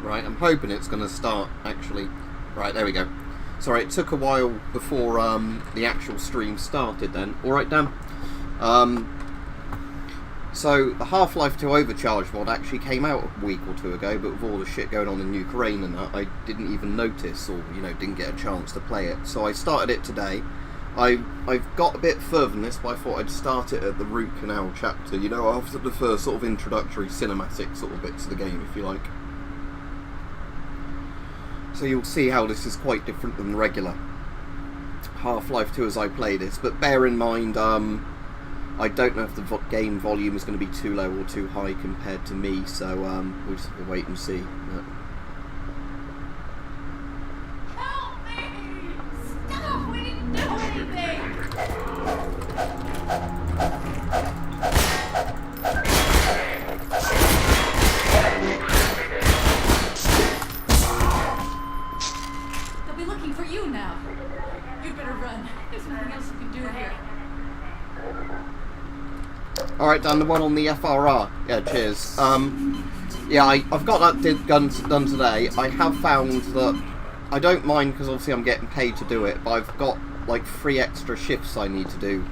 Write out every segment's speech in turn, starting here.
Right, I'm hoping it's going to start, actually. Right, there we go. Sorry, it took a while before the actual stream started then. Alright, Dan. So, the Half-Life 2 Overcharged mod actually came out a week or two ago, but with all the shit going on in Ukraine and that, I didn't even notice, or, you know, didn't get a chance to play it. So I started it today. I've got a bit further than this, but I thought I'd start it at the root canal chapter, you know, after the first sort of introductory cinematic sort of bits of the game, if you like. So you'll see how this is quite different than regular Half-Life 2 as I play this, but bear in mind, I don't know if the game volume is going to be too low or too high compared to me, so we'll just have to wait and see. Help me! Stop! We didn't do anything! They'll be looking for you now. You'd better run. There's nothing else you can do here. Alright, Dan, the one on the FRR. Yeah, cheers. Yeah, I've got that done today. I have found that I don't mind, because obviously I'm getting paid to do it, but I've got like 3 extra shifts I need to do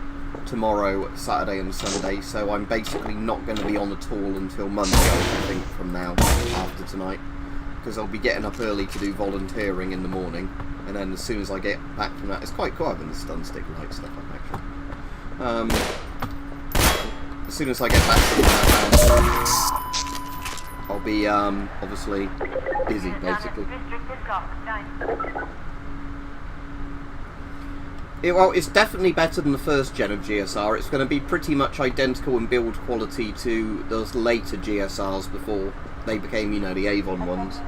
tomorrow, Saturday and Sunday, so I'm basically not going to be on at all until Monday, I think, from now, after tonight, because I'll be getting up early to do volunteering in the morning, and then as soon as I get back from that, it's quite cool having the stun stick light stuff up, actually. As soon as I get back from that, I'll be obviously busy, basically. Well, it's definitely better than the first gen of GSR. It's going to be pretty much identical in build quality to those later GSRs before they became, you know, the Avon ones.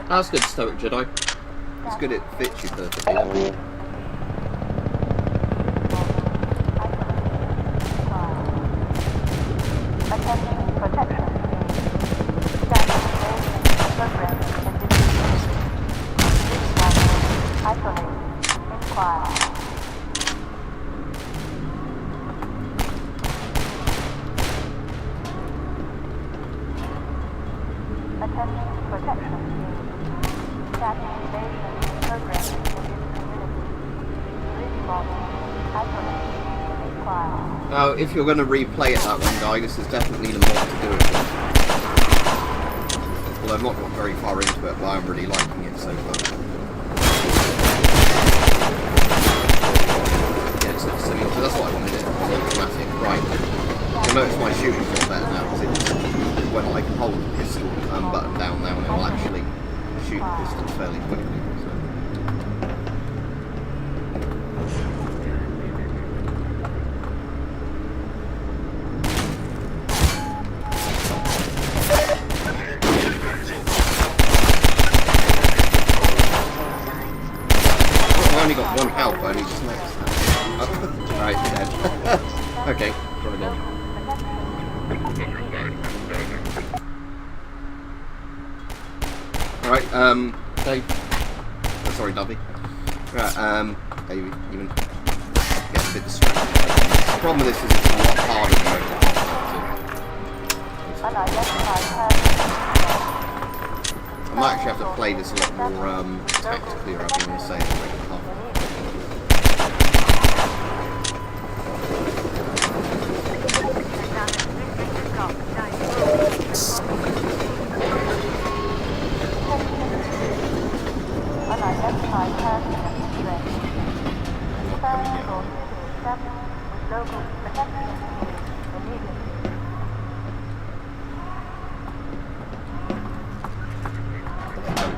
That's good, Stoic Jedi. It's good, it fits you perfectly. Now, if you're going to replay it that one, guy, this is definitely the mod to do it with. Well, I've not got very far into it, but I'm really liking it so far. Yeah, it's not similar, so that's what I wanted it, automatic. Right. You'll notice my shooting's not better now, because it's when I can hold the pistol button down now, and it'll actually shoot the pistol fairly quickly. Got 1 health, only just next. Oh, alright, you're dead. Okay, try again. Alright, Dave. Oh, sorry, Dovey. Right, Dave, even get a bit distracted. The problem with this is it's a lot harder than I might actually have to play this a lot more tactically, or I'll be on the same way.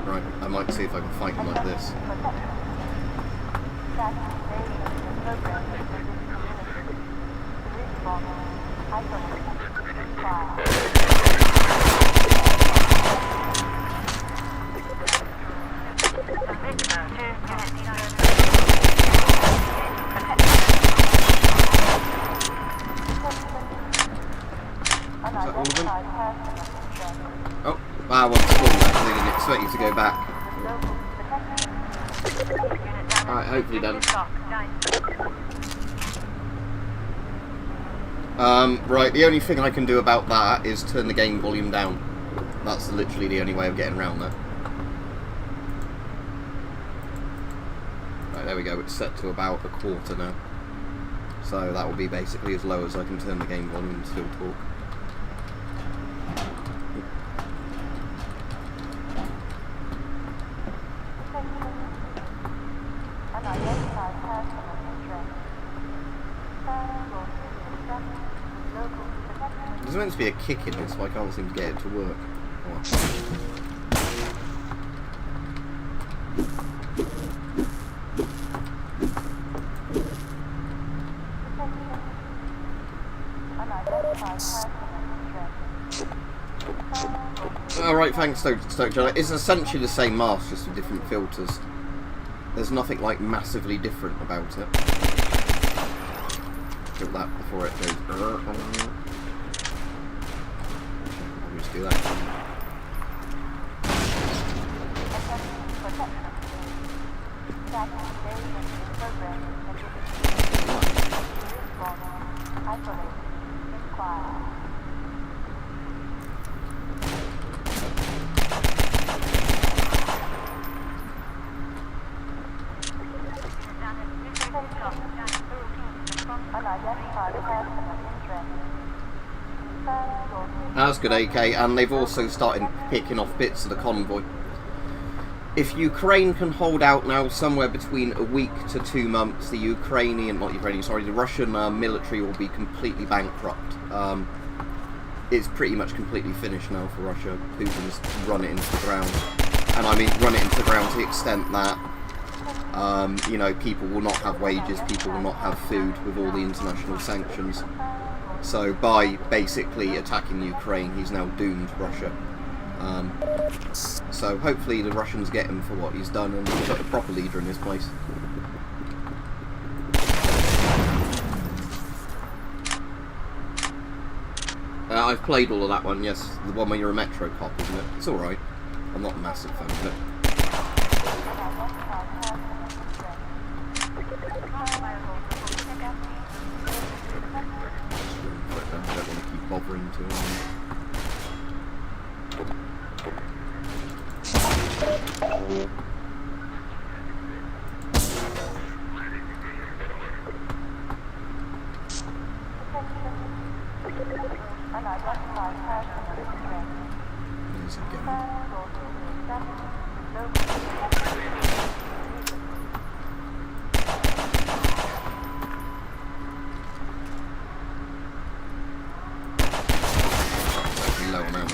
Right, I might see if I can fight him like this. I want to spawn there because they didn't expect you to go back. Alright, hopefully done. Right, the only thing I can do about that is turn the game volume down. That's literally the only way of getting around that. Right, there we go, it's set to about a quarter now. So that will be basically as low as I can turn the game volume and still talk. There's meant to be a kick in this, but I can't seem to get it to work. Alright, thanks Stoke John. It's essentially the same mask, just with different filters. There's nothing like massively different about it. Kill that before it goes. I'll just do that. That's good, AK, and they've also started picking off bits of the convoy. If Ukraine can hold out now somewhere between a week to 2 months, the the Russian military will be completely bankrupt. It's pretty much completely finished now for Russia. Putin's run it into the ground. And I mean run it into the ground to the extent that, you know, people will not have wages, people will not have food with all the international sanctions. So by basically attacking Ukraine, he's now doomed Russia. So hopefully the Russians get him for what he's done and put a proper leader in his place. I've played all of that one, yes. The one where you're a Metro cop, isn't it? It's alright. I'm not a massive fan of it. I don't want to keep bothering to There's a gun. Low on ammo.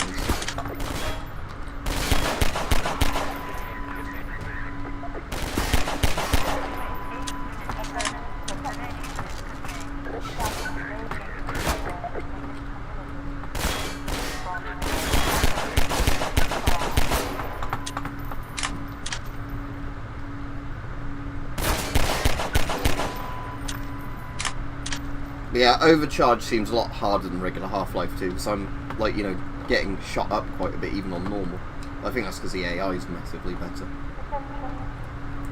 Yeah, Overcharged seems a lot harder than regular Half-Life 2, because I'm, like, you know, getting shot up quite a bit even on normal. I think that's because the AI is massively better.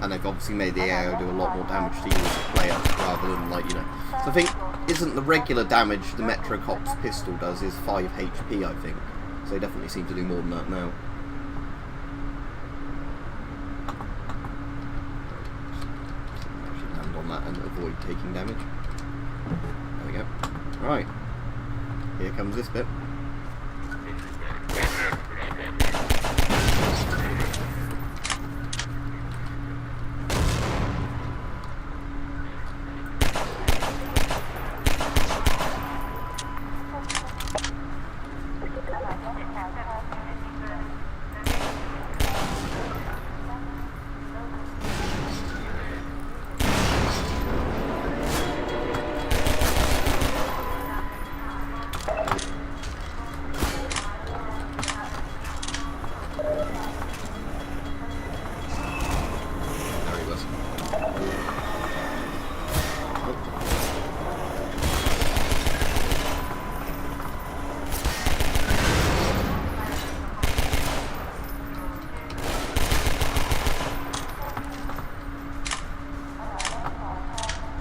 And they've obviously made the AI do a lot more damage to you as a player, rather than, like, you know... So I think, isn't the regular damage the Metro Cop's pistol does is 5 HP, I think. So they definitely seem to do more than that now. I should land on that and avoid taking damage. There we go. Right. Here comes this bit.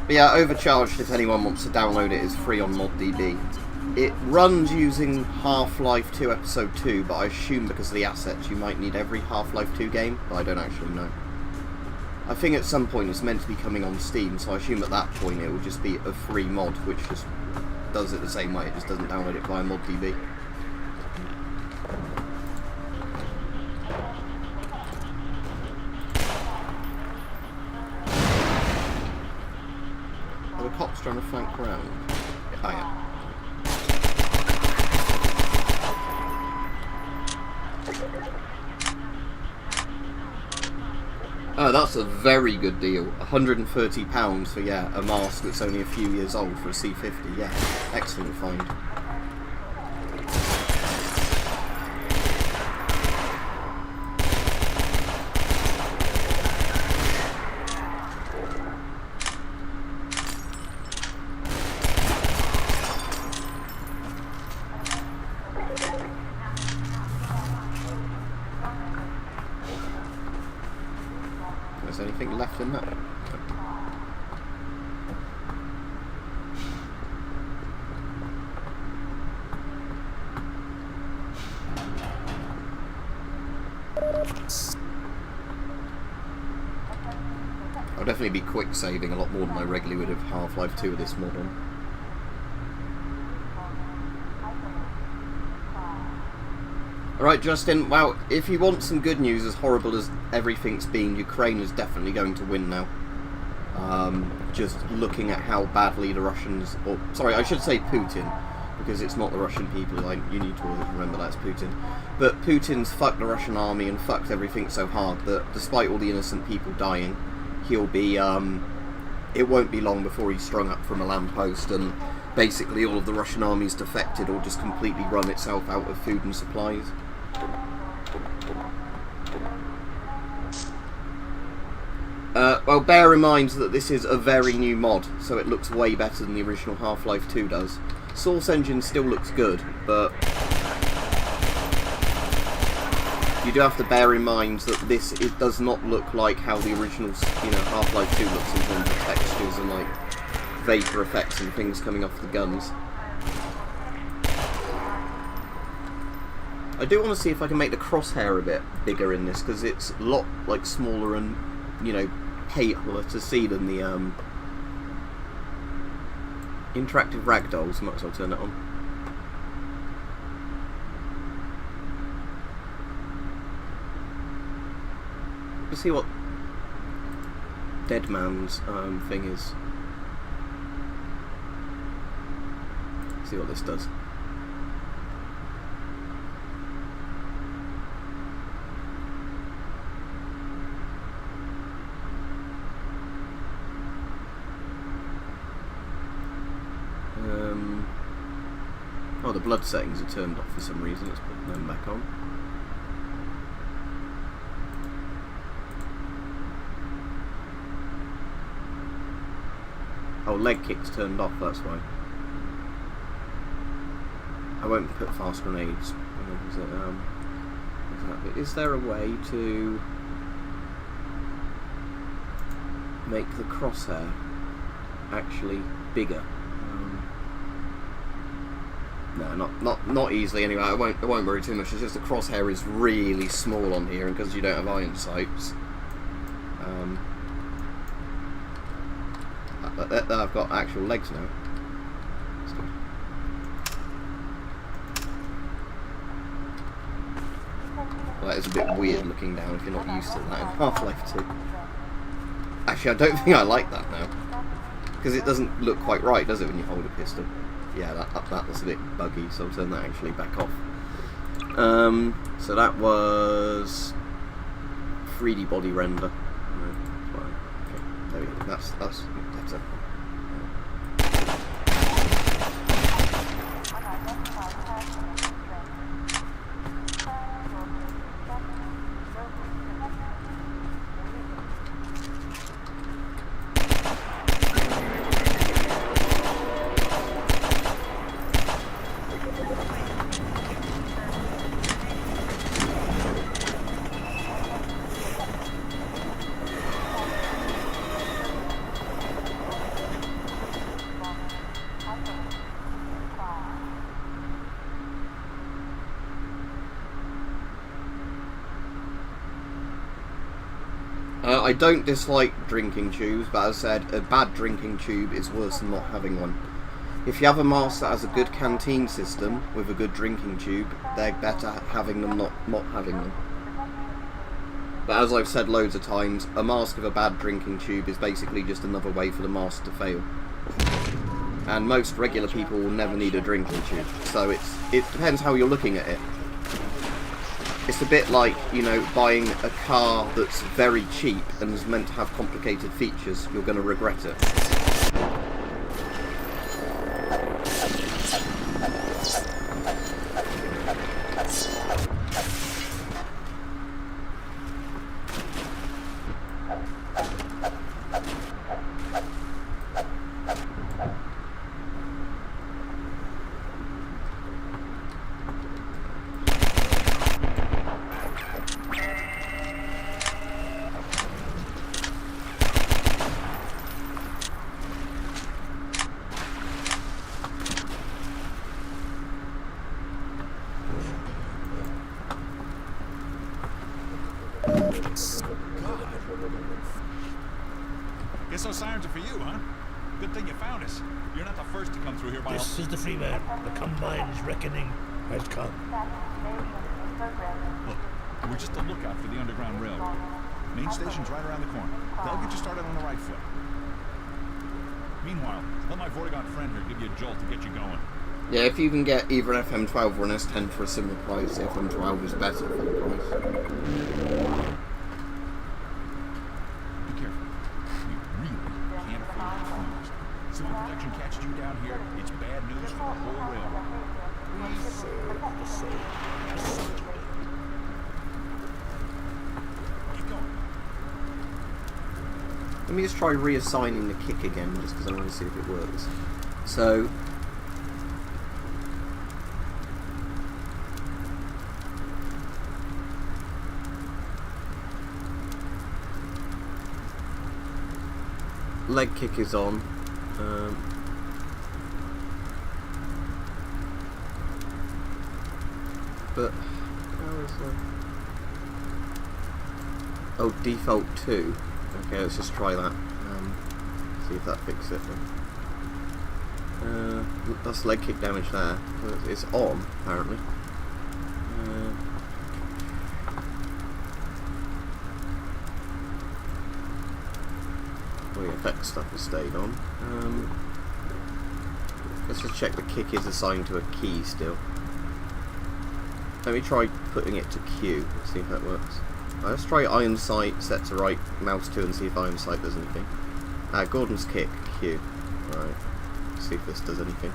But yeah, Overcharged, if anyone wants to download it, is free on ModDB. It runs using Half-Life 2 Episode 2, but I assume because of the assets you might need every Half-Life 2 game, but I don't actually know. I think at some point it's meant to be coming on Steam, so I assume at that point it will just be a free mod, which just does it the same way, it just doesn't download it via ModDB. Are the cops trying to flank around? Oh yeah. Oh, that's a very good deal. £130 for, yeah, a mask that's only a few years old for a C50. Yeah, excellent find. Is there anything left in that? I'll definitely be quick saving a lot more than I regularly would have Half-Life 2 with this mod on. Alright, Justin, well, if you want some good news, as horrible as everything's been, Ukraine is definitely going to win now. Just looking at how badly the Russians, or sorry, I should say Putin, because it's not the Russian people, you need to always remember that's Putin. But Putin's fucked the Russian army and fucked everything so hard that despite all the innocent people dying, he'll be, it won't be long before he's strung up from a lamppost and basically all of the Russian army's defected or just completely run itself out of food and supplies. Well, bear in mind that this is a very new mod, so it looks way better than the original Half-Life 2 does. Source engine still looks good, but you do have to bear in mind that it does not look like how the original, Half-Life 2 looks in terms of textures and like vapor effects and things coming off the guns. I do want to see if I can make the crosshair a bit bigger in this, because it's a lot like smaller and, paler to see than the interactive ragdolls. Might as well turn it on. Let's see what Dead Man's thing is. Let's see what this does. Oh, the blood settings are turned off for some reason. Let's put them back on. Oh, leg kick's turned off, that's why. I won't put fast grenades. Is there a way to make the crosshair actually bigger? No, not easily anyway. I won't worry too much. It's just the crosshair is really small on here, and because you don't have iron sights, I've got actual legs now. That's good. Well, that is a bit weird looking down if you're not used to that in Half-Life 2. Actually, I don't think I like that now, because it doesn't look quite right, does it, when you hold a pistol? Yeah, that was a bit buggy, so I'll turn that actually back off. So that was 3D body render. Okay, there we go. That's better. I don't dislike drinking tubes, but as I said, a bad drinking tube is worse than not having one. If you have a mask that has a good canteen system with a good drinking tube, they're better having them not having them. But as I've said loads of times, a mask with a bad drinking tube is basically just another way for the mask to fail. And most regular people will never need a drinking tube, so it depends how you're looking at it. It's a bit like, you know, buying a car that's very cheap and is meant to have complicated features. You're going to regret it. Guess those sirens are for you, huh? Good thing you found us. You're not the first to come through here by... This is the free man. The Combine's reckoning has come. Look, we're just a lookout for the Underground Railroad. Main station's right around the corner. They'll get you started on the right foot. Meanwhile, let my Vortigaunt friend here give you a jolt to get you going. Yeah, if you can get either an FM12 or an S10 for a similar price, the FM12 is better for the price. Be careful. You really can't afford to lose. Civil protection catches you down here, it's bad news for the whole railroad. We serve the soul. The soldier. Keep going. Let me just try reassigning the kick again, just because I want to see if it works. So... leg kick is on. But how is that? Oh, default 2. Okay, let's just try that. See if that fixes it. That's leg kick damage there. It's on apparently. The effect stuff has stayed on. Let's just check the kick is assigned to a key still. Let me try putting it to Q, see if that works. Let's try iron sight, set to right, mouse 2 and see if iron sight does anything. Gordon's kick, Q. Alright, see if this does anything.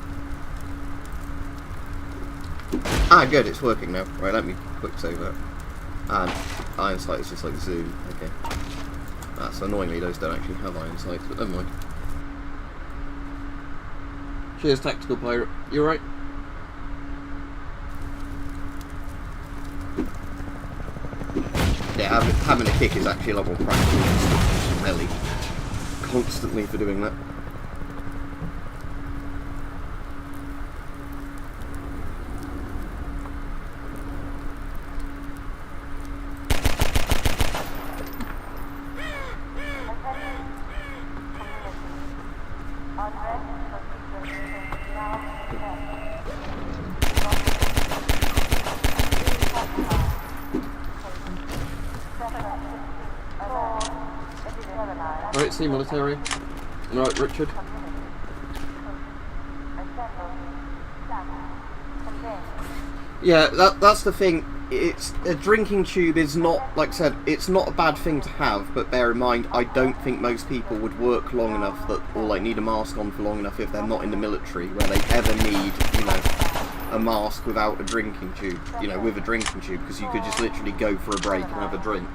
Good, it's working now. Right, let me quick save that. And iron sight is just like zoom, okay. So annoyingly, those don't actually have iron sights, but never mind. Cheers, Tactical Pirate. You alright? Yeah, having a kick is actually a lot more practical than melee. Constantly for doing that. Alright, see military. Alright, Richard. Yeah, that's the thing. It's a drinking tube is not, like I said, it's not a bad thing to have, but bear in mind, I don't think most people would work long enough that, or like need a mask on for long enough if they're not in the military, where they ever need, you know, a mask without a drinking tube, you know, with a drinking tube, because you could just literally go for a break and have a drink.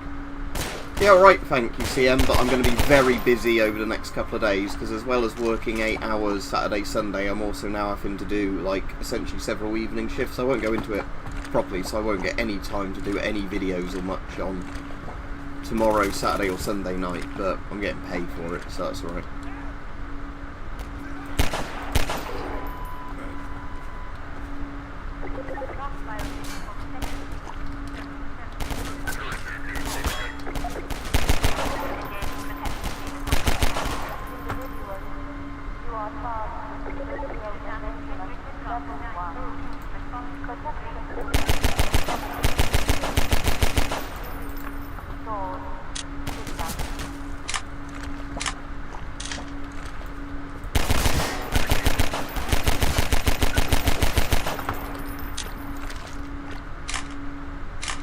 Yeah, alright, thank you, CM, but I'm going to be very busy over the next couple of days, because as well as working 8 hours Saturday, Sunday, I'm also now having to do, like, essentially several evening shifts. I won't go into it properly, so I won't get any time to do any videos or much on tomorrow, Saturday or Sunday night, but I'm getting paid for it, so that's alright.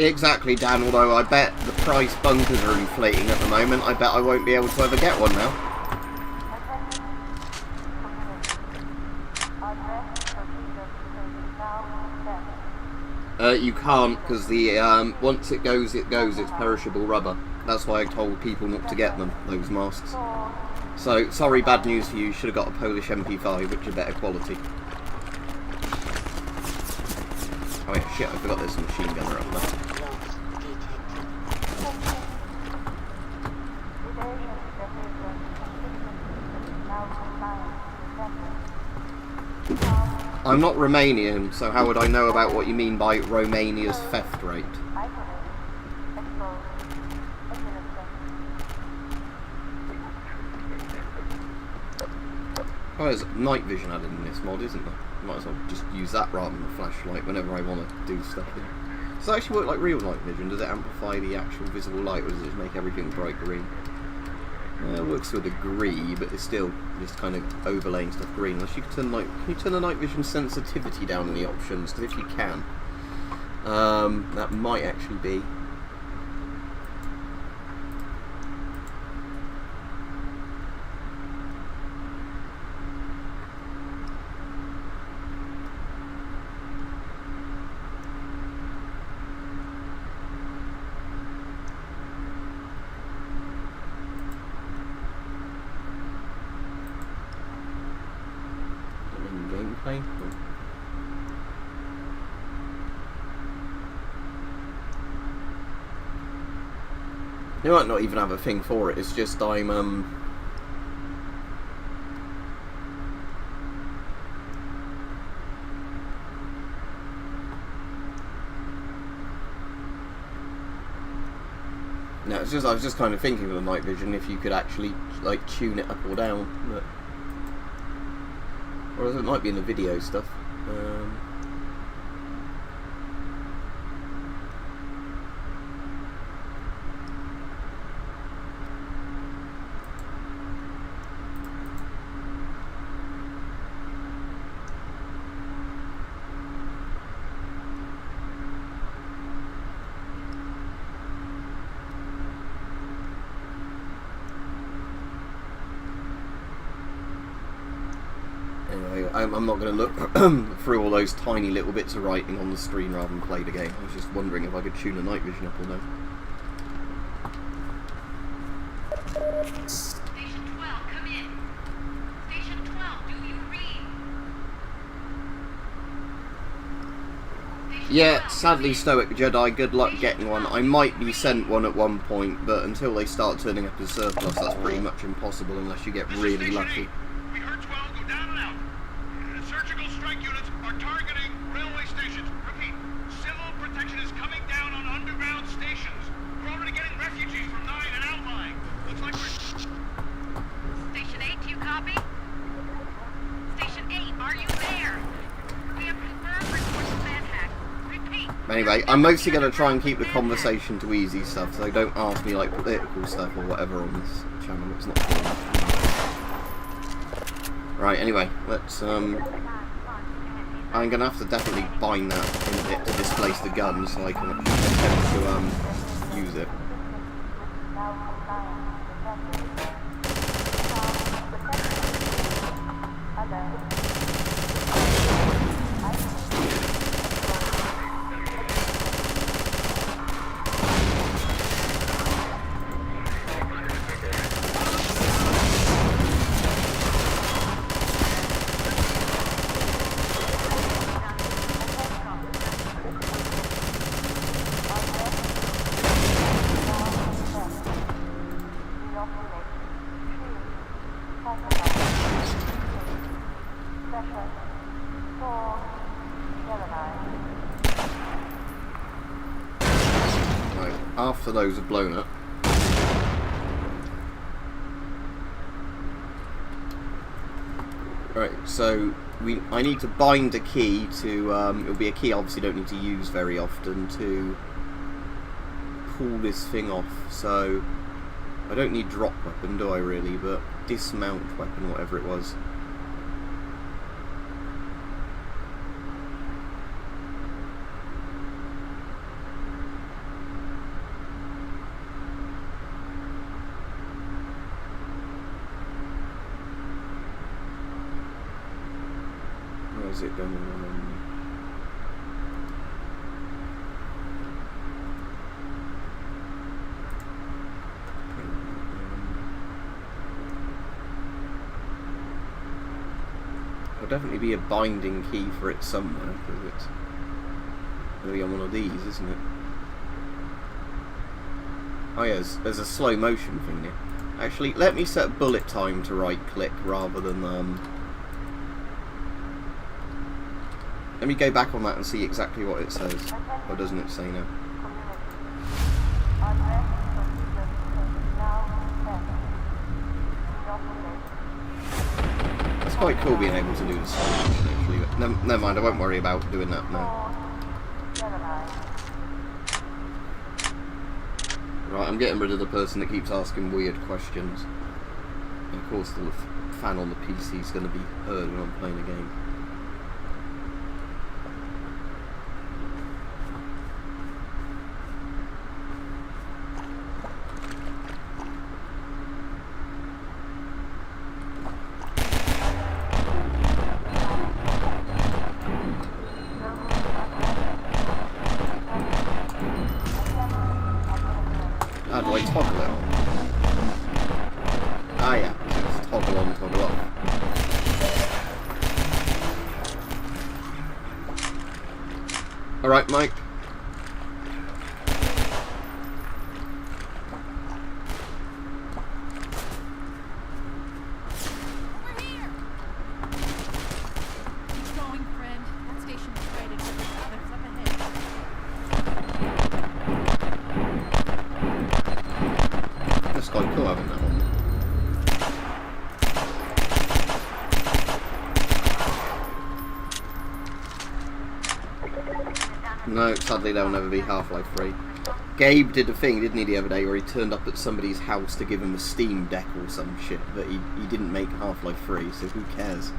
Exactly, Dan, although I bet the price bunkers are inflating at the moment. I bet I won't be able to ever get one now. You can't, because the once it goes, it's perishable rubber. That's why I told people not to get them, those masks. So, sorry, bad news for you. You should have got a Polish MP5, which is better quality. Oh yeah, shit, I forgot there's a machine gunner up there. I'm not Romanian, so how would I know about what you mean by Romania's theft rate? Oh, there's night vision added in this mod, isn't there? Might as well just use that rather than the flashlight whenever I want to do stuff here. Does it actually work like real night vision? Does it amplify the actual visible light, or does it just make everything bright green? It works to a degree, but it's still just kind of overlaying stuff green. Unless you can turn can you turn the night vision sensitivity down in the options? Because if you can, that might actually be. Gameplay. You might not even have a thing for it. It's just I'm no, it's just I was just kind of thinking of the night vision if you could actually like tune it up or down, but. Or it might be in the video stuff. I'm not going to look through all those tiny little bits of writing on the screen rather than play the game. I was just wondering if I could tune the night vision up or no. Station 12, come in. Station 12, do you read? Station Yeah, 12, sadly, Stoic Jedi, good luck getting one. I might be sent one at one point, but until they start turning up as surplus, that's pretty much impossible unless you get really lucky. We heard 12 go down and out. Surgical strike units are targeting railway stations. Repeat, civil protection is coming down on underground stations. We're already getting refugees from 9 and outlying. Looks like we're... Station 8, do you copy? Station 8, are you there? We have confirmed reports of manhack. Repeat. Anyway, I'm mostly going to try and keep the conversation to easy stuff, so don't ask me like political stuff or whatever on this channel. It's not cool. Right, anyway, let's, I'm going to have to definitely bind that in a bit to displace the gun so I can attempt to, use it. After those are blown up. Right, so I need to bind a key to, it'll be a key I obviously don't need to use very often to pull this thing off, so I don't need drop weapon, do I really, but dismount weapon, whatever it was. is it going on? There'll definitely be a binding key for it somewhere, because it's going to be on one of these, isn't it? Oh yeah, there's a slow motion thing here. Actually, let me set bullet time to right click rather than let me go back on that and see exactly what it says. Or doesn't it say now? It's quite cool being able to do the slow motion actually. But never mind, I won't worry about doing that now. Right, I'm getting rid of the person that keeps asking weird questions. And of course the fan on the PC is going to be heard when I'm playing a game. How do I toggle it on? Ah yeah, it's toggle on, toggle off. Alright, Mike. Over here! Keep going, friend. That station is rated for the others up ahead. That's quite cool having that one. No, sadly they'll never be Half-Life 3. Gabe did a thing, didn't he, the other day, where he turned up at somebody's house to give him a Steam Deck or some shit, but he didn't make Half-Life 3, so who cares?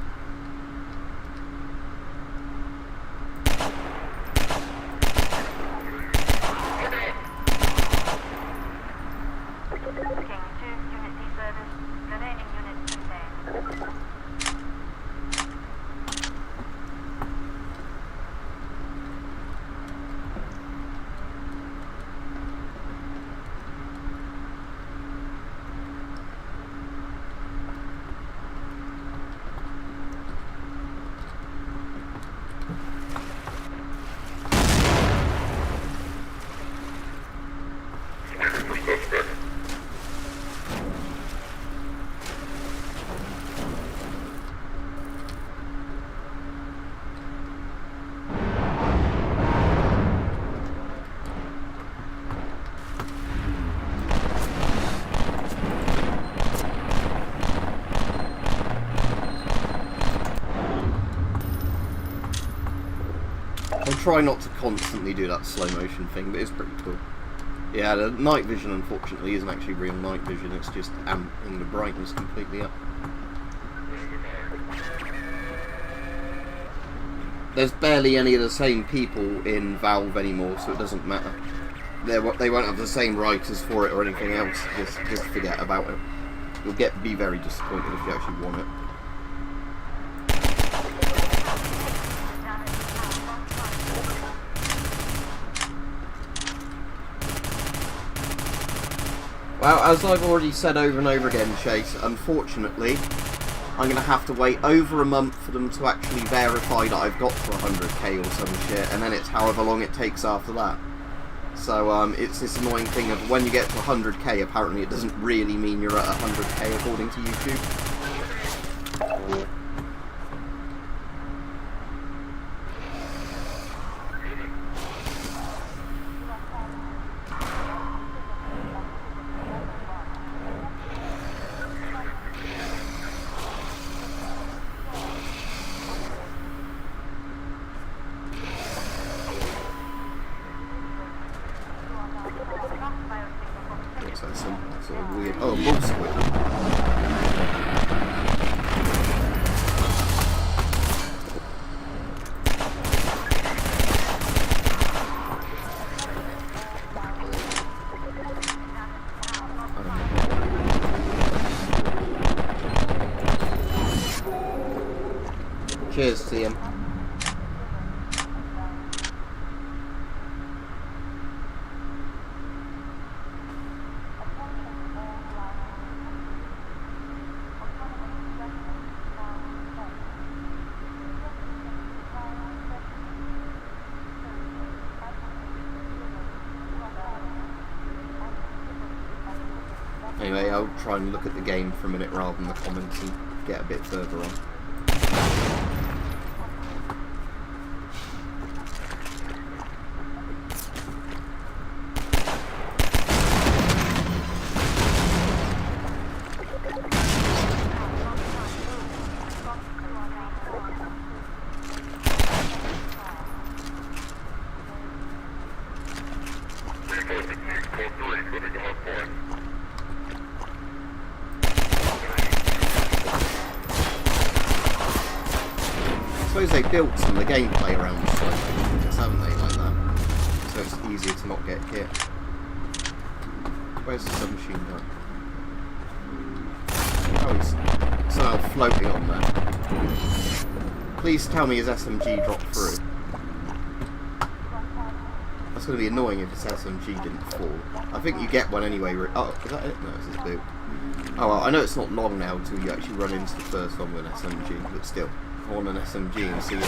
I'll try not to constantly do that slow motion thing, but it's pretty cool. Yeah, the night vision unfortunately isn't actually real night vision, it's just amping the brightness completely up. There's barely any of the same people in Valve anymore, so it doesn't matter. They won't have the same writers for it or anything else, just forget about it. You'll be very disappointed if you actually want it. Well, as I've already said over and over again, Chase, unfortunately, I'm going to have to wait over a month for them to actually verify that I've got to 100k or some shit, and then it's however long it takes after that. So, it's this annoying thing of when you get to 100k, apparently it doesn't really mean you're at 100k according to YouTube. Some sort of weird... Oh, bull squid. Cheers, TM. Anyway, I'll try and look at the game for a minute rather than the comments and get a bit further on. I suppose they built some of the gameplay around slightly, haven't they, like that? So it's easier to not get hit. Where's the submachine gun? Oh, he's somehow floating on there. Please tell me his SMG dropped through. That's going to be annoying if his SMG didn't fall. I think you get one anyway. Oh, is that it? No, it's his boot. Oh well, I know it's not long now until you actually run into the first one with an SMG, but still. I want an SMG and see it.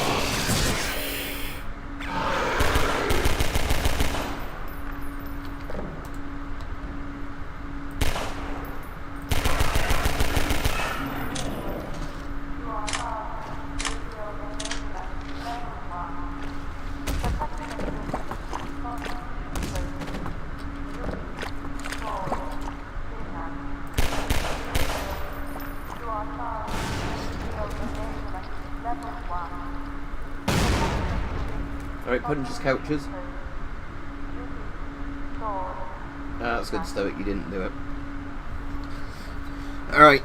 Alright, punches couches. That's good, Stoic, you didn't do it. Alright.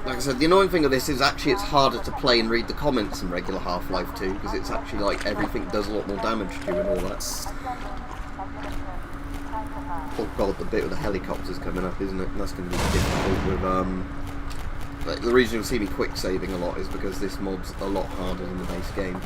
Like I said, the annoying thing of this is actually it's harder to play and read the comments in regular Half-Life 2, because it's actually like everything does a lot more damage to you and all that. Oh god, the bit with the helicopters coming up, isn't it? And that's going to be difficult with, like, the reason you'll see me quick saving a lot is because this mob's a lot harder than the base game.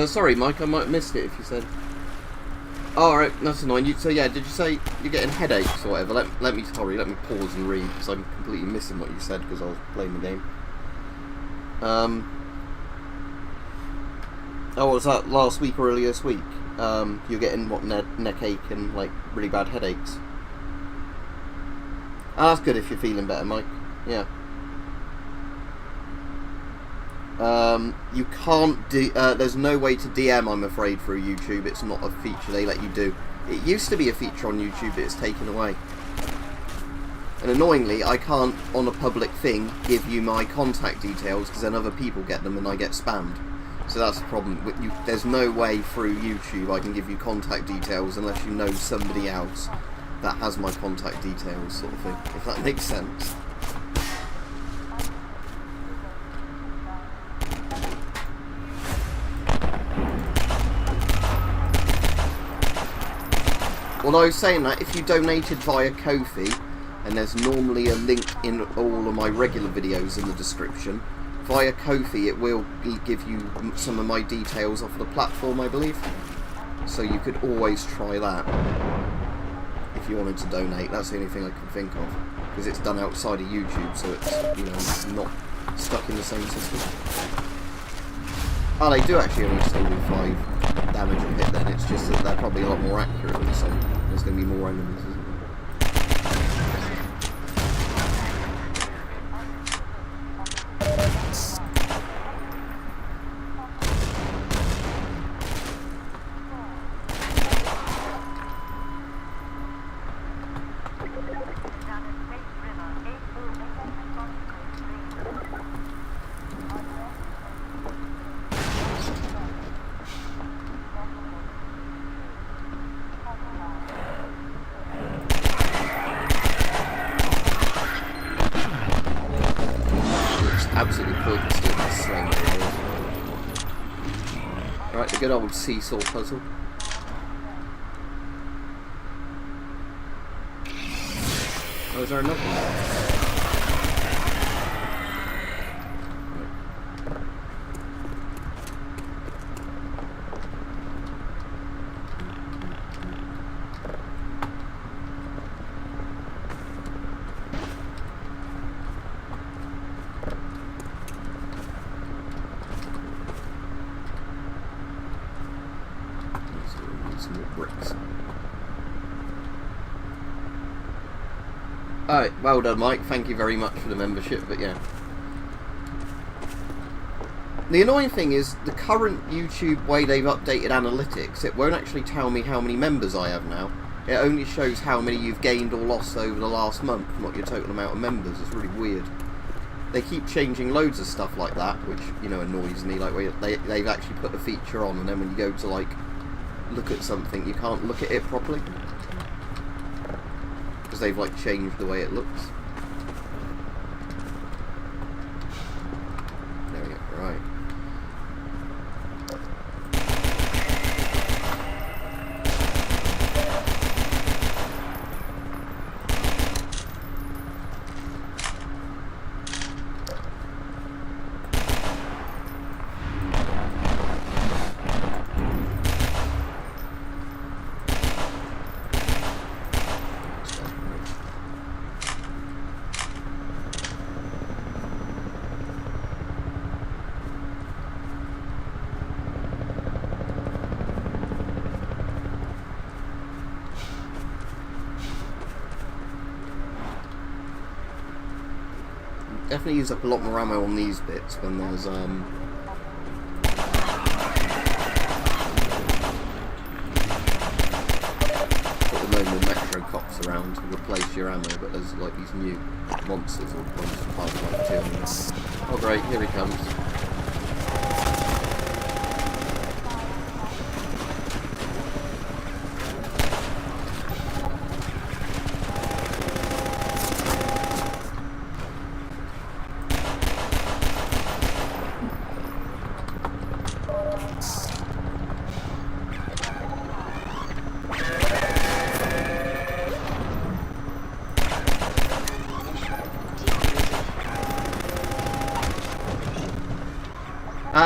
Sorry, Mike, I might have missed it if you said. Oh, alright, that's annoying. So yeah, did you say you're getting headaches or whatever? Let me pause and read, because I'm completely missing what you said because I was playing the game. Oh, was that last week or earlier this week? You're getting, what, neck ache and, like, really bad headaches? Ah, that's good if you're feeling better, Mike. Yeah. You can't there's no way to DM, I'm afraid, through YouTube. It's not a feature they let you do. It used to be a feature on YouTube, but it's taken away. And annoyingly, I can't, on a public thing, give you my contact details, because then other people get them and I get spammed. So that's the problem. There's no way through YouTube I can give you contact details unless you know somebody else that has my contact details, sort of thing, if that makes sense. Well, I was saying that if you donated via Ko-fi, and there's normally a link in all of my regular videos in the description, via Ko-fi it will give you some of my details off the platform, I believe. So you could always try that if you wanted to donate. That's the only thing I can think of, because it's done outside of YouTube, so it's, you know, not stuck in the same system. Oh, they do actually only still do 5 damage a hit then, it's just that they're probably a lot more accurate, so there's going to be more enemies, isn't there? absolutely pointless doing this slang. Right, the good old seesaw puzzle. Oh, is there another one? Some more bricks. Alright, well done, Mike. Thank you very much for the membership, but yeah. The annoying thing is, the current YouTube way they've updated analytics, it won't actually tell me how many members I have now. It only shows how many you've gained or lost over the last month, not your total amount of members. It's really weird. They keep changing loads of stuff like that, which, you know, annoys me. Like, they've actually put a feature on, and then when you go to, like, look at something, you can't look at it properly. Because they've, like, changed the way it looks. There we go, right. Definitely use up a lot more ammo on these bits when there's at the moment Metro cops around to replace your ammo, but there's like these new monsters or ones from Half-Life 2. Oh great, here he comes.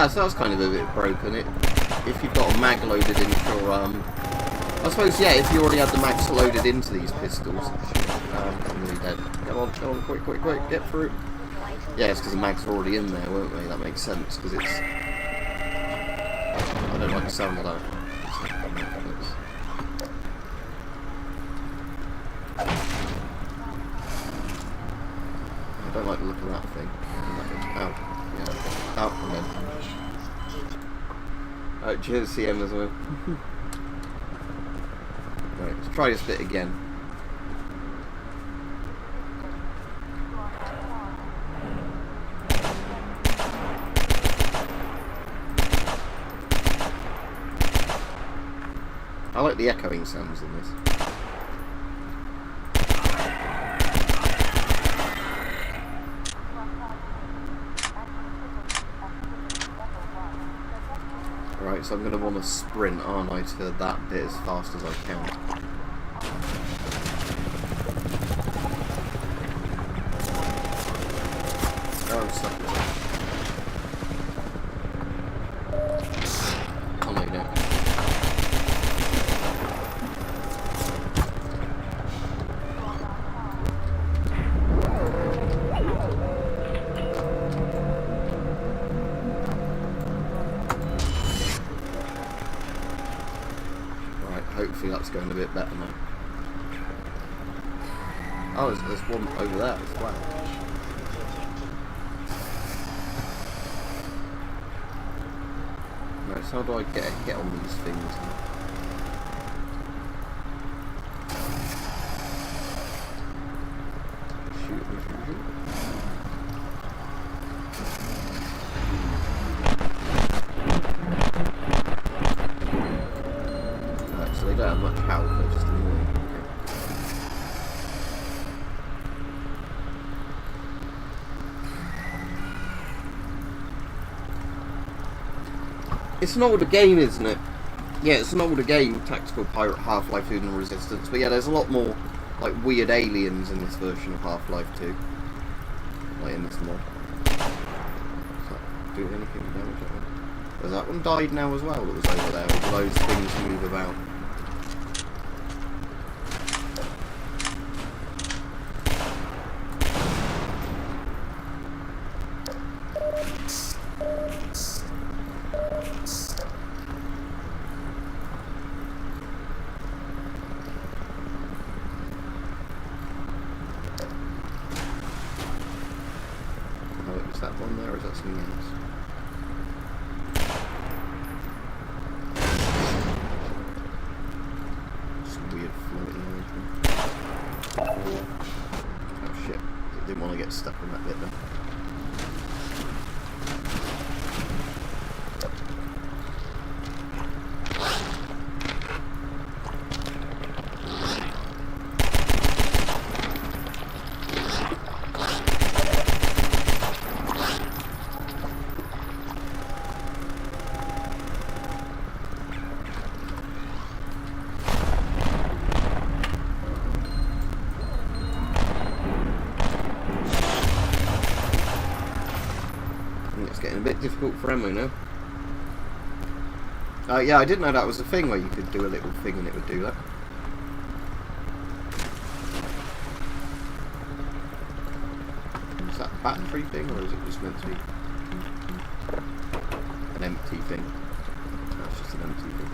So that's kind of a bit broken. If you've got a mag loaded into your I suppose, yeah, if you already had the mags loaded into these pistols, I'm really dead. Come on, quick, get through. Yeah, it's because the mags were already in there, weren't they? That makes sense, because it's... I don't like the sound of that. I don't like the look of that thing. Ow. Yeah. Out from then. Alright, cheers CM as well. Right, let's try this bit again. I like the echoing sounds in this. Right, so I'm going to want to sprint, aren't I, to that bit as fast as I can. Oh, I'm stuck with it. Oh no, you don't. Hopefully that's going a bit better now. Oh, there's one over there as well. Right, so how do I get on these things? Shoot. So they don't have much health, they're just annoying. It's an older game, isn't it? Yeah, it's an older game, Tactical Pirate Half-Life 2 and Resistance, but yeah, there's a lot more like weird aliens in this version of Half-Life 2. Like in this mod. Does that do anything damage at all? Has that one died now as well that was over there? Or do those things move about? That one there, or is that something else? Some weird floating arrangement. Oh shit, I didn't want to get stuck on that bit then. Getting a bit difficult for Emo now. Yeah, I didn't know that was a thing where you could do a little thing and it would do that. Is that a battery thing, or is it just meant to be an empty thing? That's just an empty thing.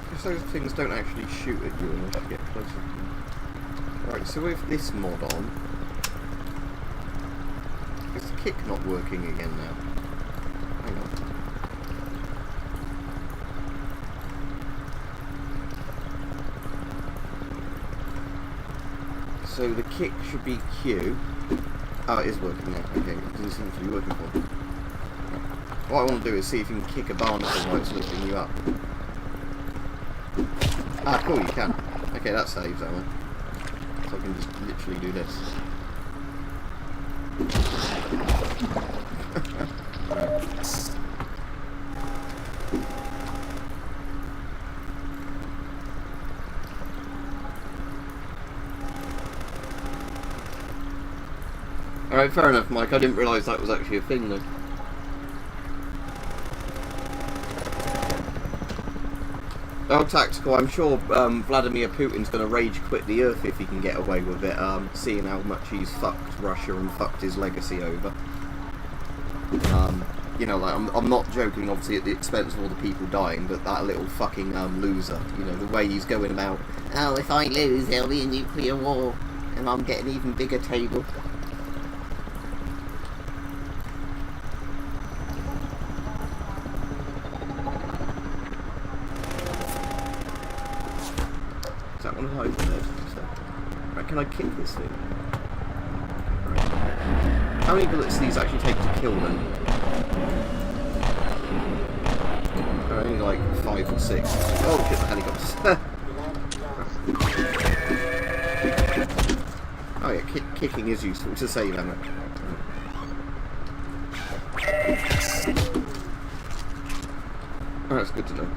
Because those things don't actually shoot at you unless you get closer to them. Right, so with this mod on, is the kick not working again now? Hang on. So the kick should be Q. Oh, it is working now. Okay, it doesn't seem to be working for me. What I want to do is see if you can kick a barnacle while it's lifting you up. Ah, cool, you can. Okay, that saves that one. So I can just literally do this. Alright, fair enough, Mike. I didn't realise that was actually a thing, though. Oh, Tactical, I'm sure Vladimir Putin's going to rage quit the Earth if he can get away with it, seeing how much he's fucked Russia and fucked his legacy over. You know, like, I'm not joking, obviously, at the expense of all the people dying, but that little fucking loser, you know, the way he's going about, oh, if I lose, there'll be a nuclear war, and I'm getting an even bigger table. Is that one over there? Right, can I kick this thing? Right. How many bullets do these actually take to kill them? Only like 5 or 6. Oh shit, the helicopters. Oh yeah, kicking is useful to save ammo. Oh, that's good to know.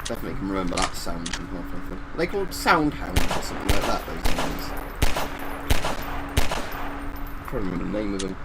Definitely can remember that sound from Half-Life. Are they called sound hounds or something like that, those things? I can't remember the name of them.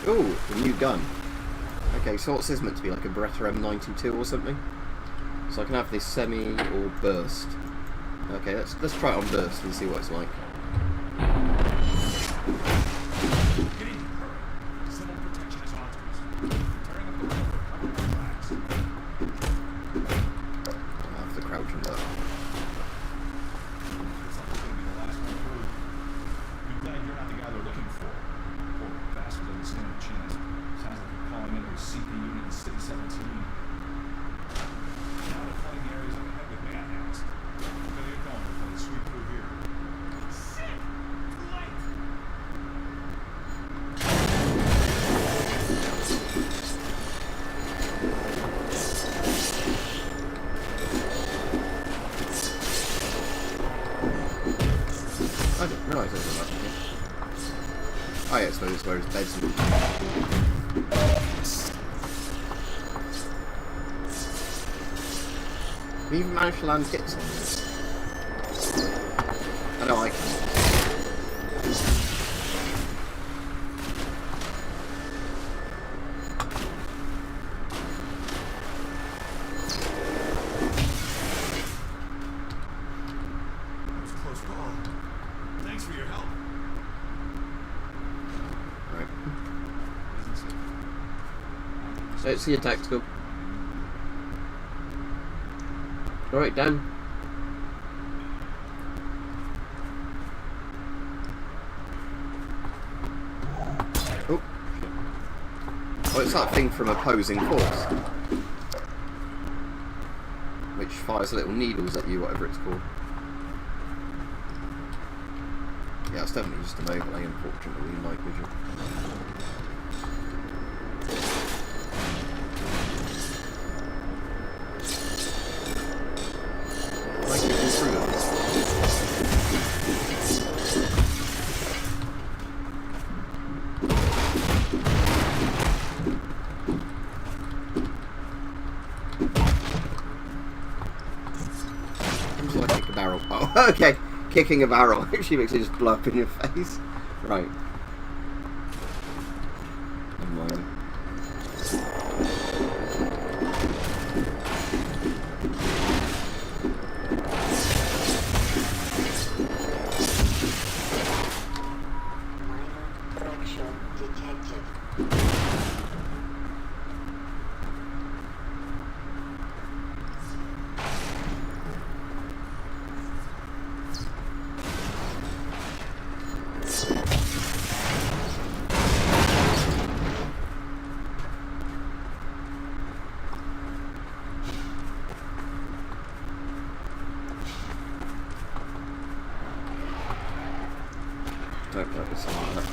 Ooh, a new gun. Okay. Okay, so what's this meant to be, like a Beretta M92 or something? So I can have this semi or burst. Okay, let's try it on burst and see what it's like. Civil protection is authorized. Tearing up the river, cover my tracks. I'll have to crouch and duck. Looks like we're gonna be the last one through. Be glad you're not the guy they're looking for. Poor bastard doesn't stand a chance. Sounds like you're calling into a CP unit in City 17. Now they're flooding the areas up ahead with manhounds. Where are you going before they sweep through here? Shit! Too late! I didn't realise there was a button here. Oh yeah, so it's where his bed's in. We even managed to land hits on this. I know I can. That was a close call. Thanks for your help. Right. Isn't it? Let's see your tactical. Alright, Dan. Oh, shit. Oh, it's that thing from opposing force. Which fires little needles at you, whatever it's called. Yeah, it's definitely just an overlay, unfortunately, in night vision. Like it is through them. Seems like kick a barrel. Oh, okay. Kicking a barrel actually makes it just blow up in your face. Right. Never mind. Minor fracture detected. Don't like this one. Like that.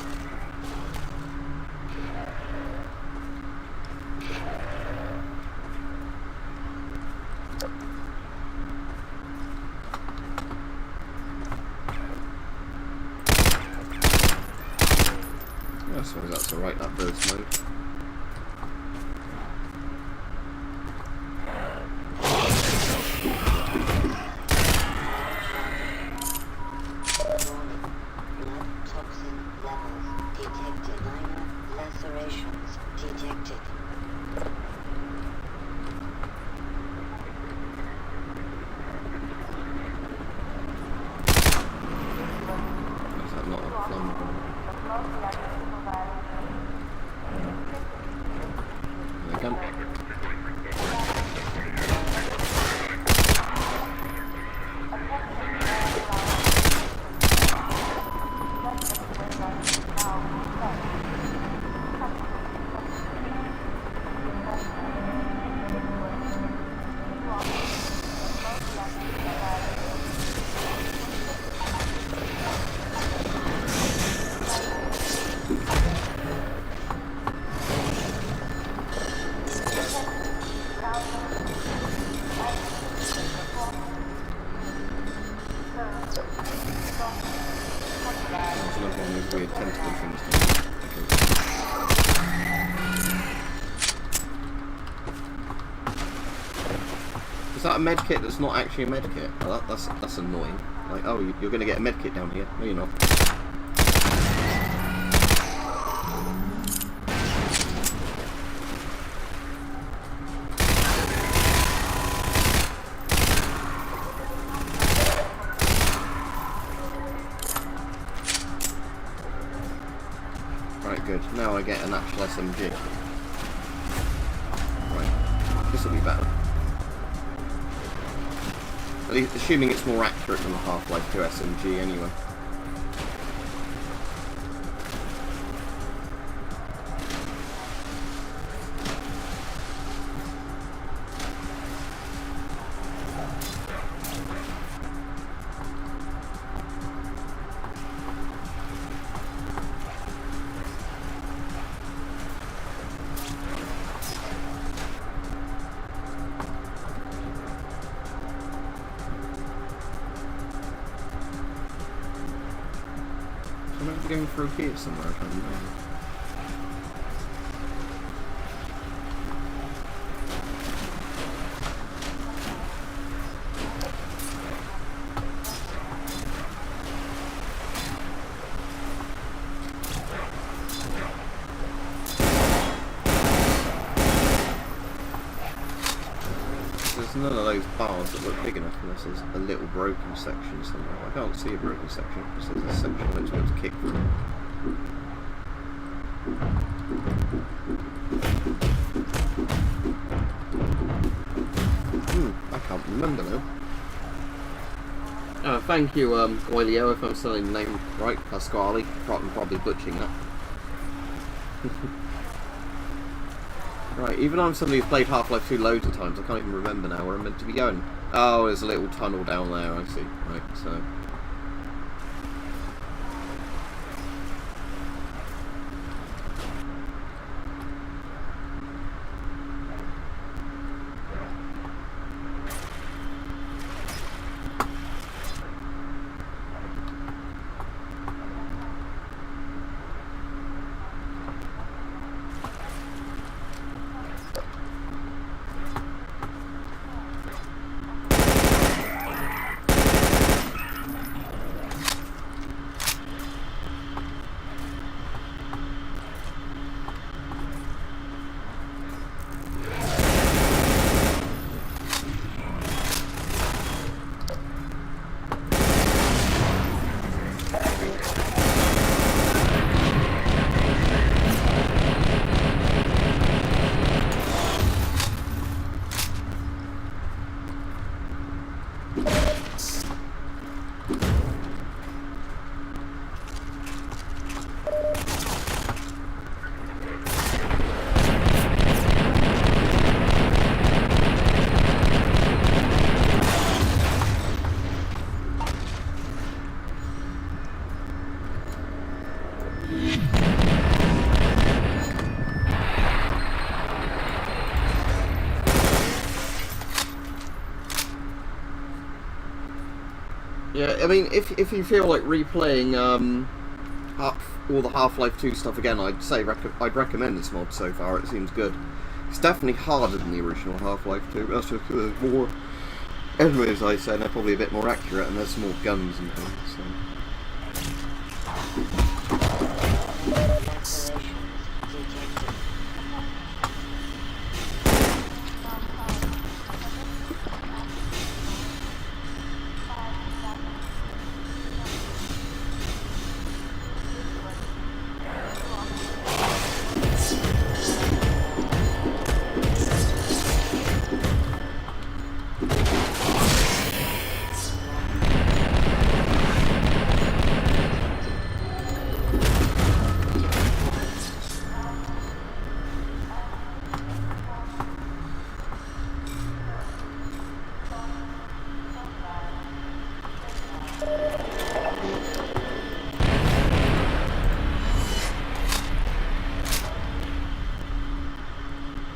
I suppose that's alright, that burst mode. Warning. Blood toxin levels detected. Minor lacerations detected. Is that not a flammable? There we go. There's another one of those weird tentacle things. Is that a med kit that's not actually a med kit? Oh, that's annoying. Like, oh, you're going to get a med kit down here. No, you're not. good. Now I get an actual SMG. Right. This will be better. At least, assuming it's more accurate than the Half-Life 2 SMG anyway. Going through here somewhere, I can't remember. There's none of those bars that look big enough unless there's a little broken section somewhere. I can't see a broken section because there's a section that's going to kick through. I can't remember now. Thank you, Oilio, if I'm spelling the name right, Pasquale. I'm probably butchering that. Right, even though I'm somebody who's played Half-Life 2 loads of times, I can't even remember now where I'm meant to be going. Oh, there's a little tunnel down there, I see. Right, so... Yeah, I mean, if you feel like replaying all the Half-Life 2 stuff again, I'd recommend this mod so far. It seems good. It's definitely harder than the original Half-Life 2. That's just because there's more enemies, I say, and they're probably a bit more accurate, and there's some more guns and things. So.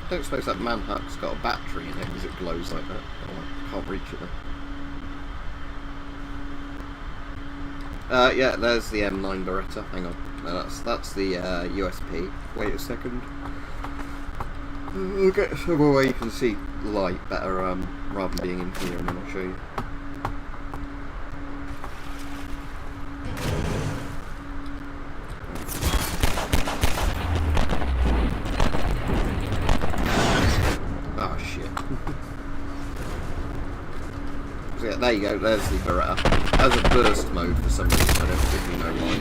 I don't suppose that manhut's got a battery in it because it glows like that. Oh, I can't reach it though. Yeah, there's the M9 Beretta. Hang on. No, that's the USP. Wait a second. I'll get somewhere where you can see light better rather than being in here, and then I'll show you. Yeah, there you go, there's the Beretta. As a burst mode for some reason, I don't particularly know why,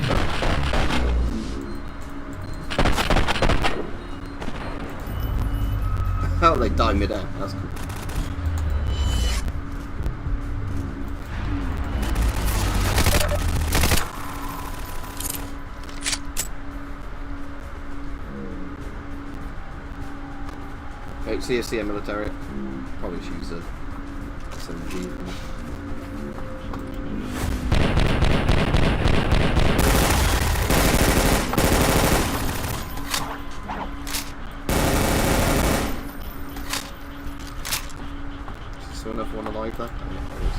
Oh, they die mid-air. That's cool. Okay, CSCM military. Probably should use a SMG. Is there another one alive there? Oh, yeah, there is.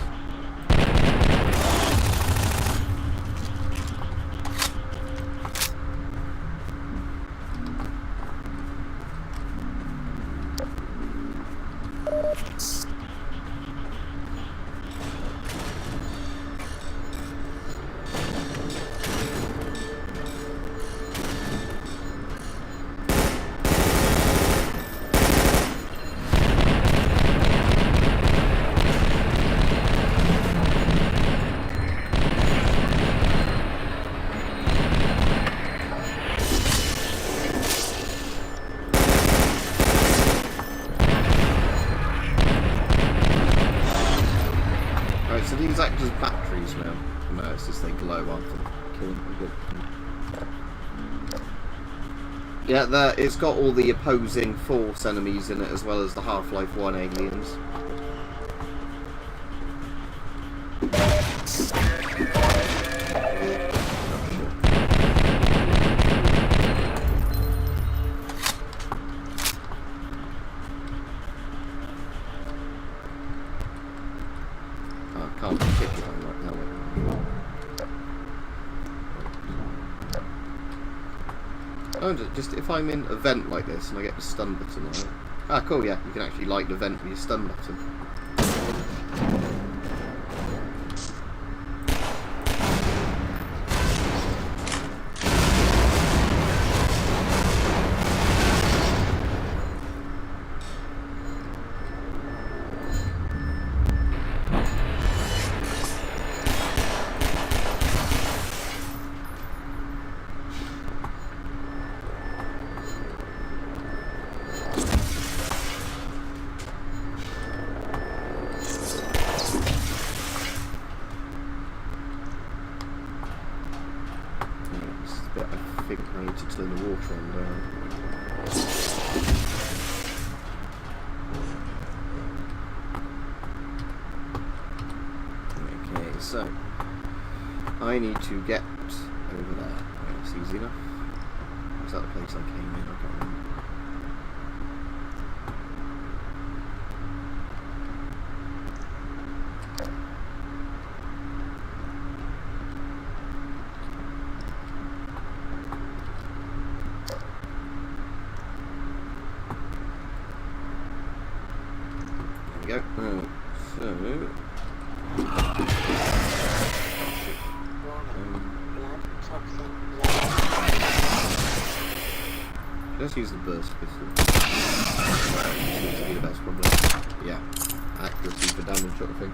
So these act as batteries now. No, it's just they glow after killing them. Good. Yeah, it's got all the opposing force enemies in it as well as the Half-Life 1 aliens. Can't pick it on right now. Oh, just if I'm in a vent like this and I get the stun button on it. Ah, cool, yeah, you can actually light the vent with your stun button. I think I need to turn the water on down. Okay, so I need to get over there. It's easy enough. Is that the place I came in? I can't remember. Go. So Blood toxin level. just use the burst pistol. Seems to be the best probably. Yeah, accuracy for damage sort of thing.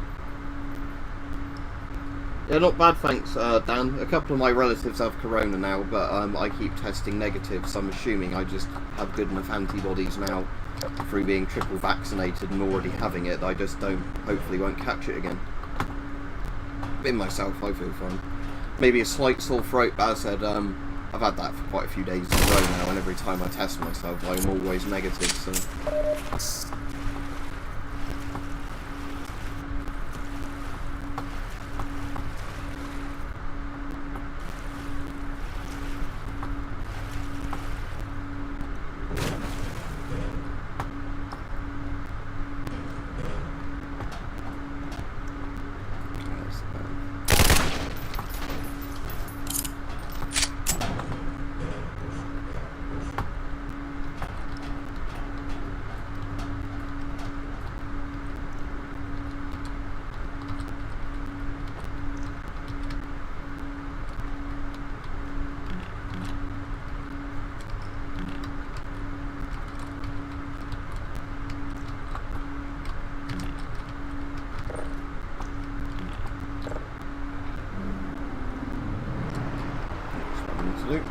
Yeah, not bad, thanks, Dan. A couple of my relatives have corona now, but I keep testing negative, so I'm assuming I just have good enough antibodies now through being triple vaccinated and already having it. I just hopefully won't catch it again. In myself, I feel fine. Maybe a slight sore throat, but as I said, I've had that for quite a few days in a row now, and every time I test myself, I'm always negative, so... do.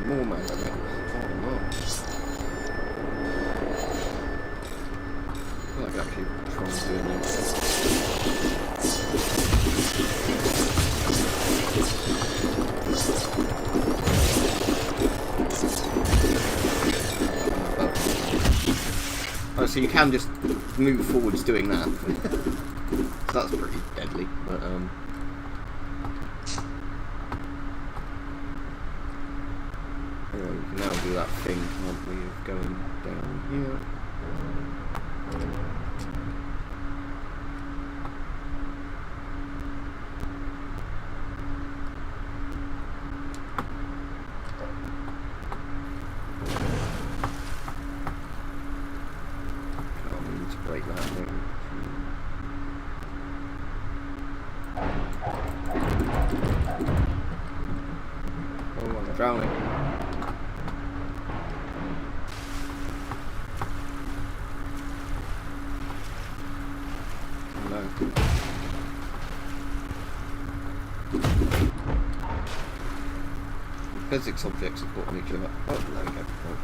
More magnets. Oh no. I feel like actually trying to do anything. Oh, so you can just move forwards doing that. So that's pretty deadly, but anyway, we can now do that thing, can't we, of going down here. Break that thing. Oh, I'm drowning. Oh, no. Physics objects are caught on each other. Oh, there we go. Oh.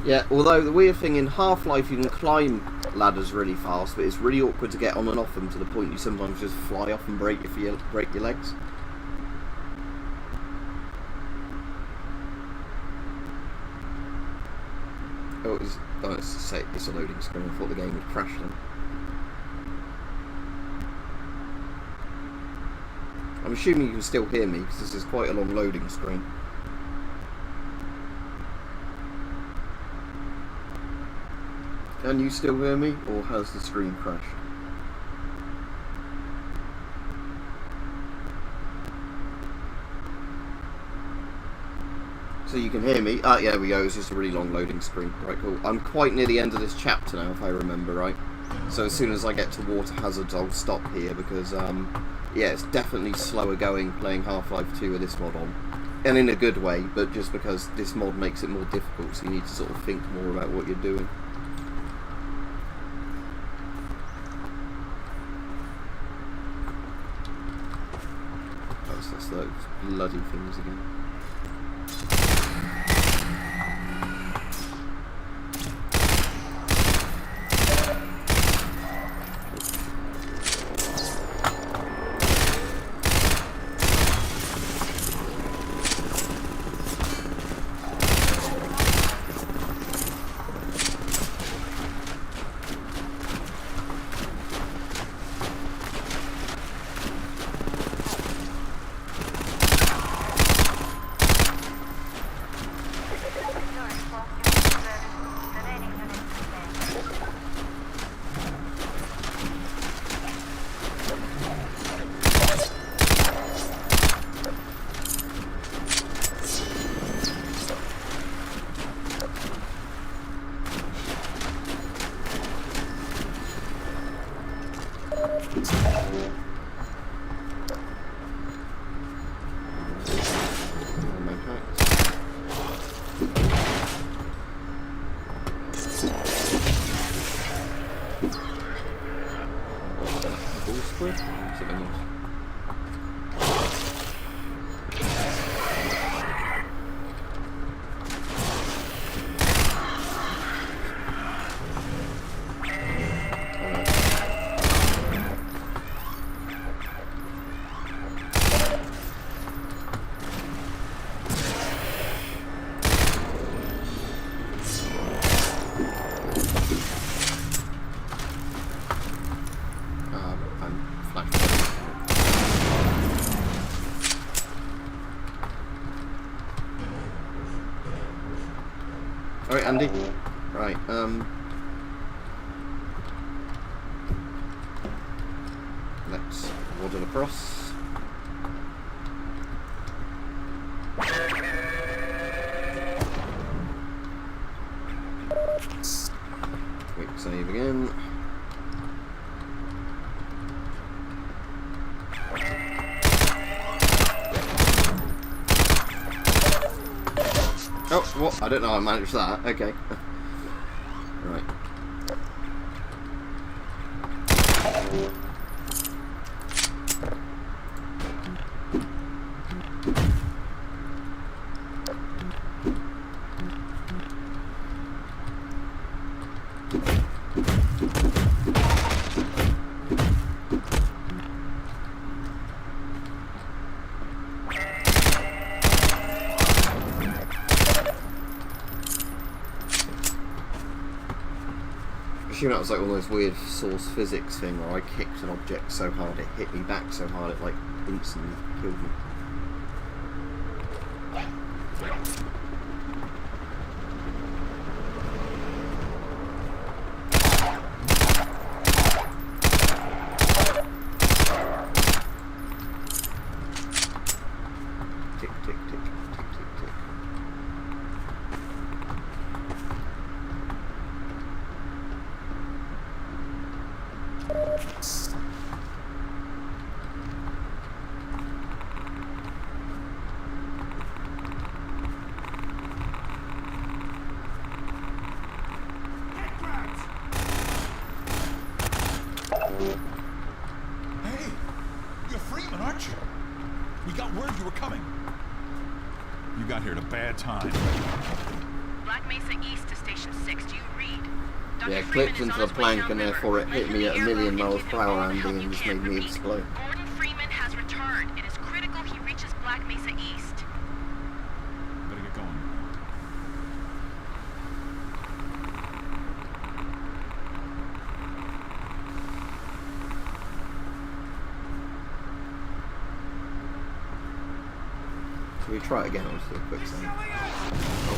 Yeah, although the weird thing in Half-Life you can climb ladders really fast, but it's really awkward to get on and off them to the point you sometimes just fly off and break your legs. Oh, it's a loading screen. I thought the game would crash then. I'm assuming you can still hear me because this is quite a long loading screen. Can you still hear me, or has the screen crashed? So you can hear me. Ah, yeah, there we go. It's just a really long loading screen. Right, cool. I'm quite near the end of this chapter now, if I remember right. So as soon as I get to water hazards, I'll stop here because, yeah, it's definitely slower going playing Half-Life 2 with this mod on. And in a good way, but just because this mod makes it more difficult, so you need to sort of think more about what you're doing. That's those bloody things again. Alright, Andy. Right, let's waddle across. Quick save again. Oh, what? I don't know how I managed that. Okay. Right. assume that was like one of those weird source physics thing where I kicked an object so hard it hit me back so hard it like instantly killed me. Tick, tick, tick, tick, tick, tick. Hey, you're Freeman, aren't you? We got word you were coming. You got here at a bad time. Black Mesa East to Station 6. Do you read? Dr. Yeah, Freeman clipped is into on the his way plank and downriver. therefore it hit me at a million miles per hour, Andy, and just made me Repeat. explode. Gordon Freeman has returned. It is critical he reaches Black Mesa East. Better get going. Can we try it again? I'll just do a quick save.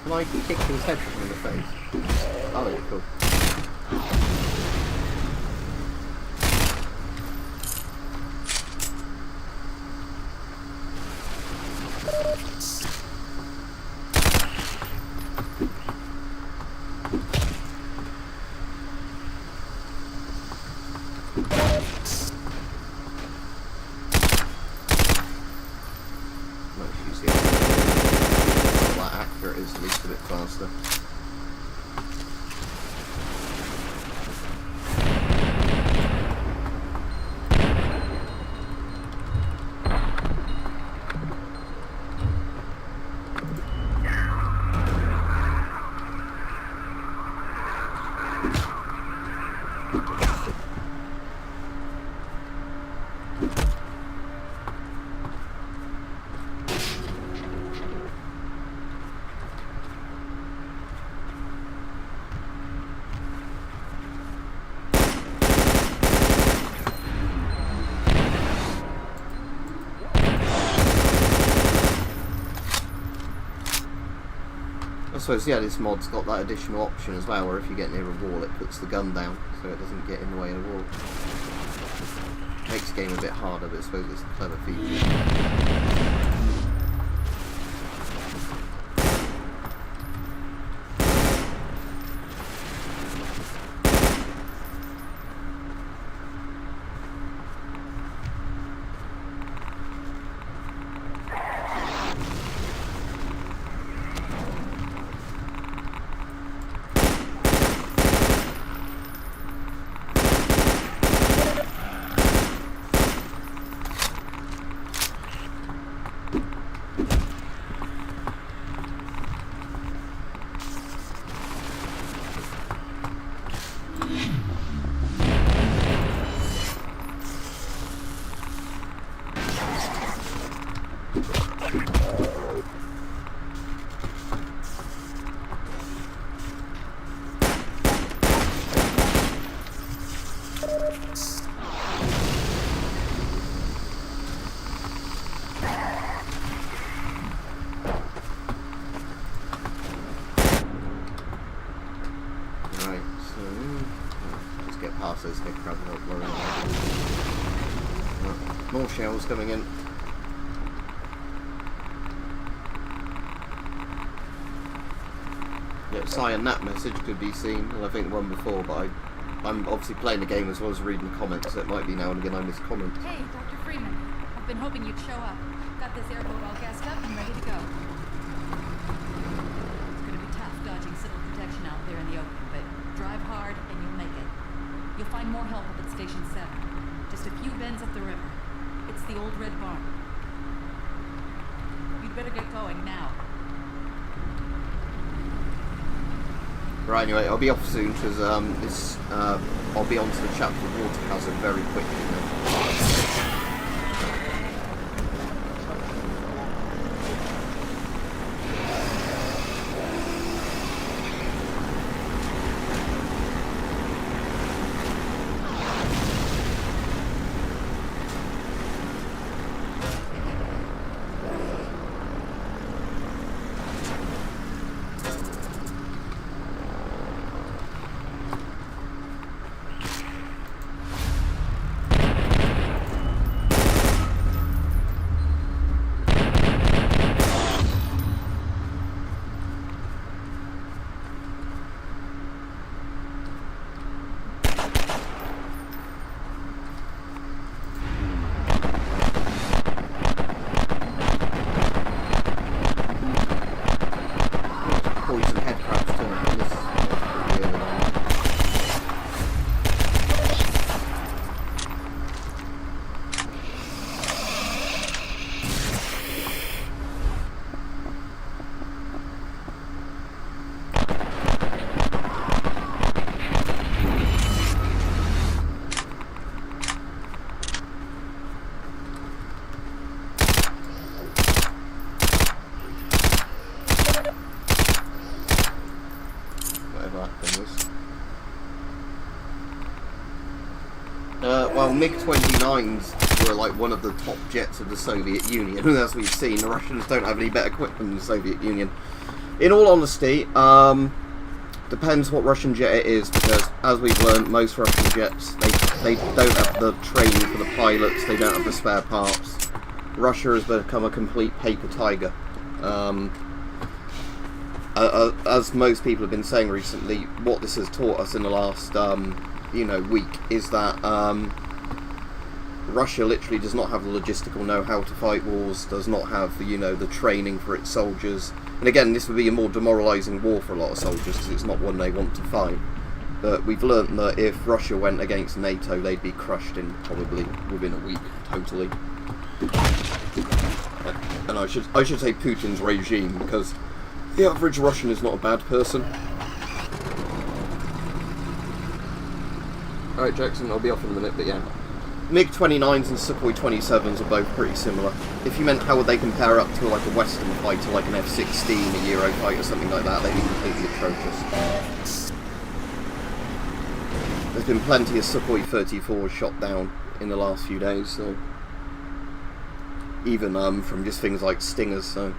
Can I kick his head in the face? Oh, yeah, cool. Nice, you see how that accurate is, at least a bit faster. I suppose, yeah, this mod's got that additional option as well, where if you get near a wall, it puts the gun down, so it doesn't get in the way of the wall. Makes the game a bit harder, but I suppose it's a clever feature. Past those head crabs without worrying about it. More shells coming in. Yeah, cyan that message could be seen, and I think the one before, but I'm obviously playing the game as well as reading the comments, so it might be now and again I miss comments. Hey, Dr. Freeman. I've been hoping you'd show up. Got this airboat all gassed up and ready to go. It's gonna be tough dodging civil protection out there in the open, but drive hard and you'll make it. You'll find more help up at Station 7. Just a few bends up the river. It's the old red barn. You'd better get going now. Right, anyway, I'll be off soon because I'll be onto the chapter of water hazard very quickly now. Poison head crabs too. This is pretty early on. Whatever that thing is. Well, MiG-29s were like one of the top jets of the Soviet Union, and as we've seen, the Russians don't have any better equipment than the Soviet Union. In all honesty, depends what Russian jet it is, because as we've learned, most Russian jets, they don't have the training for the pilots, they don't have the spare parts. Russia has become a complete paper tiger. As most people have been saying recently, what this has taught us in the last, week is that Russia literally does not have the logistical know-how to fight wars, does not have, the training for its soldiers. And again, this would be a more demoralising war for a lot of soldiers, because it's not one they want to fight. But we've learnt that if Russia went against NATO, they'd be crushed in probably within a week, totally. And I should say Putin's regime, because the average Russian is not a bad person. Alright, Jackson, I'll be off in a minute, but yeah. MiG-29s and Sukhoi 27s are both pretty similar. If you meant how would they compare up to like a Western fighter, like an F-16, a Eurofighter, something like that, they'd be completely atrocious. There's been plenty of Sukhoi 34s shot down in the last few days, so... even from just things like Stingers, so...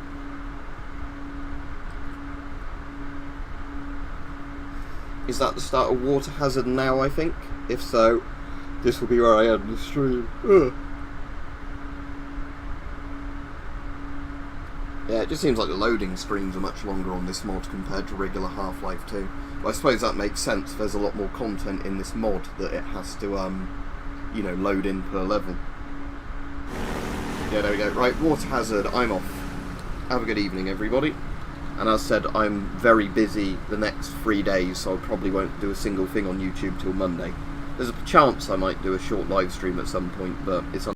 Is that the start of water hazard now, I think? If so, this will be where I end the stream. Ugh. Yeah, it just seems like the loading screens are much longer on this mod compared to regular Half-Life 2. But I suppose that makes sense. There's a lot more content in this mod that it has to, load in per level. Yeah, there we go. Right, water hazard, I'm off. Have a good evening, everybody. And as said, I'm very busy the next 3 days, so I probably won't do a single thing on YouTube till Monday. There's a chance I might do a short live stream at some point, but it's